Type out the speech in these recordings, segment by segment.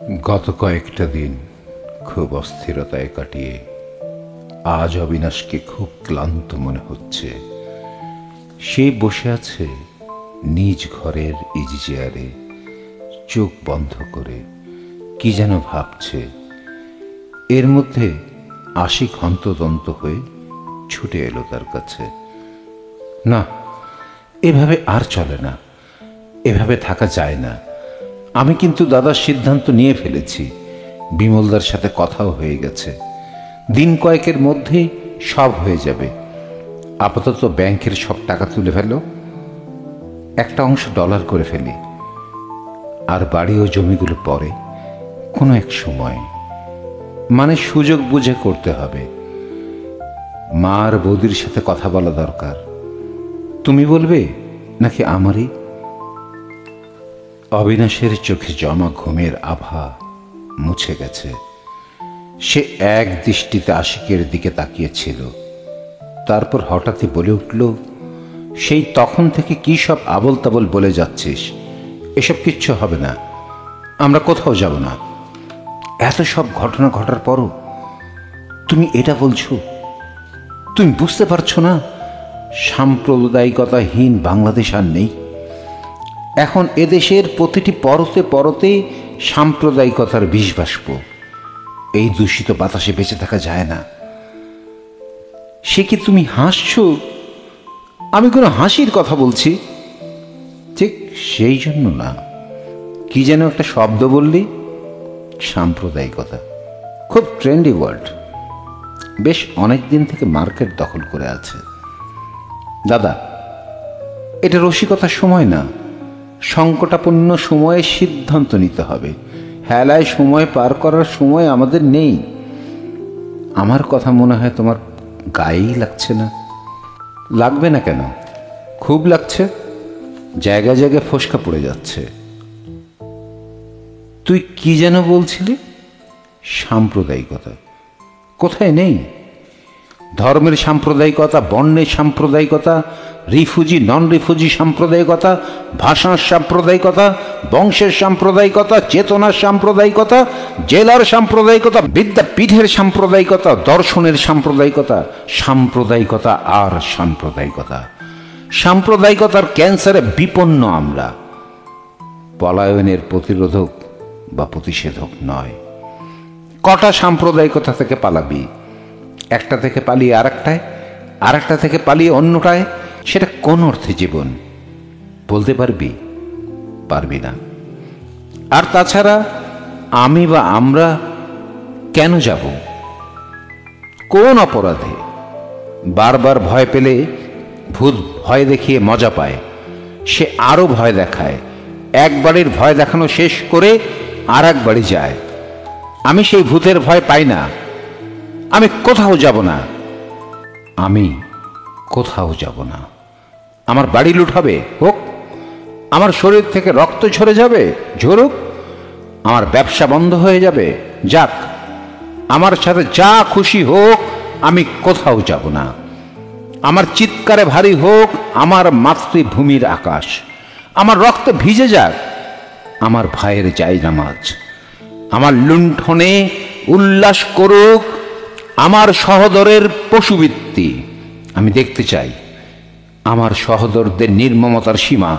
গত কয়েকটা দিন খুব অস্থিরতায় কাটিয়ে আজ অবিনাশকে খুব ক্লান্ত মনে হচ্ছে। সে বসে আছে নিজ ঘরের ইজি চেয়ারে, চোখ বন্ধ করে কি যেন ভাবছে। এর মধ্যে আশিক হন্তদন্ত হয়ে ছুটে এলো তার কাছে। না, এভাবে আর চলে না, এভাবে থাকা যায় না। আমি কিন্তু দাদার সিদ্ধান্ত নিয়ে ফেলেছি, বিমলদার সাথে কথাও হয়ে গেছে। দিন কয়েকের মধ্যেই সব হয়ে যাবে। আপাতত ব্যাংকের সব টাকা তুলে ফেলো, একটা অংশ ডলার করে ফেলি, আর বাড়ি ও জমিগুলো পরে কোনো এক সময়, মানে সুযোগ বুঝে করতে হবে। মা আর বৌদির সাথে কথা বলা দরকার। তুমি বলবে নাকি আমারই? অবিনাশের চোখে জমা ঘুমের আভা মুছে গেছে। সে এক দৃষ্টিতে আশিকের দিকে তাকিয়েছিল, তারপর হঠাৎই বলে উঠল, সেই তখন থেকে কি সব আবল তাবল বলে যাচ্ছিস? এসব কিচ্ছু হবে না, আমরা কোথাও যাব না। এত সব ঘটনা ঘটার পরও তুমি এটা বলছো? তুমি বুঝতে পারছো না সাম্প্রদায়িকতাহীন বাংলাদেশ আর নেই। এখন এদেশের প্রতিটি পরতে পরতে সাম্প্রদায়িকতার বিষবাষ্প। এই দূষিত বাতাসে বেঁচে থাকা যায় না। সে কি তুমি হাসছো? আমি কোনো হাসির কথা বলছি? ঠিক সেই জন্য না, কি যেন একটা শব্দ বললি, সাম্প্রদায়িকতা। খুব ট্রেন্ডি ওয়ার্ড, বেশ অনেক দিন থেকে মার্কেট দখল করে আছে। দাদা, এটা রসিকতার সময় না, সংকটাপন্ন সময়ে সিদ্ধান্ত নিতে হবে। হেলায় সময় পার করার সময় আমাদের নেই। আমার কথা মনে হয় তোমার গায়েই লাগছে না। লাগবে না কেন? খুব লাগছে, জায়গায় জায়গায় ফোসকা পড়ে যাচ্ছে। তুই কি যেন বলছিলি? সাম্প্রদায়িকতা কোথায় নেই? ধর্মের সাম্প্রদায়িকতা, বর্ণের সাম্প্রদায়িকতা, রিফিউজি নন রিফিউজি সাম্প্রদায়িকতা, ভাষার সাম্প্রদায়িকতা, বংশের সাম্প্রদায়িকতা, চেতনার সাম্প্রদায়িকতা, জেলার সাম্প্রদায়িকতা, বিদ্যাপীঠের সাম্প্রদায়িকতা, দর্শনের সাম্প্রদায়িকতা। সাম্প্রদায়িকতা আর সাম্প্রদায়িকতা। সাম্প্রদায়িকতার ক্যান্সারে বিপন্ন আমরা। পলায়নের প্রতিরোধক বা প্রতিষেধক নয়। কটা সাম্প্রদায়িকতা থেকে পালাবি? একটা থেকে পালিয়ে আরেকটায়, আরেকটা থেকে পালিয়ে অন্যটায়। সেটা কোন অর্থে জীবন বলতে পারবি? পারবি না। আর তাছাড়া আমি বা আমরা কেন যাব? কোন অপরাধে? বারবার ভয় পেলে ভূত ভয় দেখিয়ে মজা পায়, সে আরো ভয় দেখায়। একবারের ভয় দেখানো শেষ করে আর এক বাড়ি যায়। আমি সেই ভূতের ভয় পাই না। আমি কোথাও যাব না। আমি কোথাও যাব না। আমার বাড়ি লুট হবে, হোক। আমার শরীর থেকে রক্ত ঝরে যাবে, ঝরুক। আমার ব্যবসা বন্ধ হয়ে যাবে, যাক। আমার সাথে যা খুশি হোক, আমি কোথাও যাব না। আমার চিৎকারে ভারী হোক আমার মাতৃভূমির আকাশ। আমার রক্ত ভিজে যাক আমার ভাইয়ের জায়নামাজ। আমার লুণ্ঠনে উল্লাস করুক আমার সহোদরের পশুবৃত্তি। আমি দেখতে চাই আমার সহোদরদের নির্মমতার সীমা,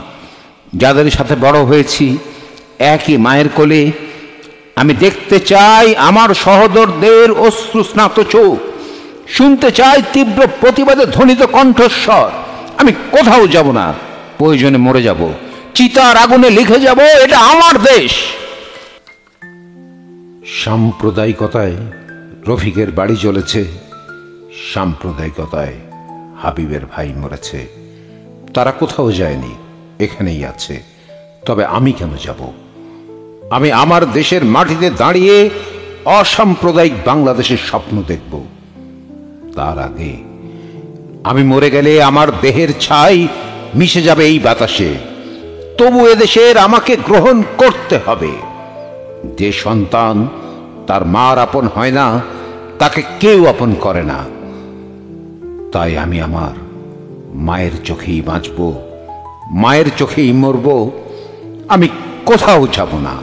যাদের সাথে বড় হয়েছি একই মায়ের কোলে। আমি দেখতে চাই আমার সহোদরদের অশ্রুস্নাত চোখ, শুনতে চাই তীব্র প্রতিবাদে ধ্বনিত কণ্ঠস্বর। আমি কোথাও যাব না। প্রয়োজনে মরে যাব, চিতার আগুনে লিখে যাব, এটা আমার দেশ। সাম্প্রদায়িকতায় রফিকের বাড়ি জ্বলেছে, সাম্প্রদায়িকতায় হাবিবের ভাই মরেছে। তারা কোথাও যায়নি, এখানেই আছে। তবে আমি কেন যাব? আমি আমার দেশের মাটিতে দাঁড়িয়ে অসাম্প্রদায়িক বাংলাদেশের স্বপ্ন দেখব। তার আগে আমি মরে গেলে আমার দেহের ছাই মিশে যাবে এই বাতাসে। তবু এদেশের আমাকে গ্রহণ করতে হবে। যে সন্তান তার মার আপন হয় না, তাকে কেউ আপন করে না। তাই আমি আমার মায়ের চোখেই বাঁচব, মায়ের চোখেই মরব। আমি কোথাও যাব না।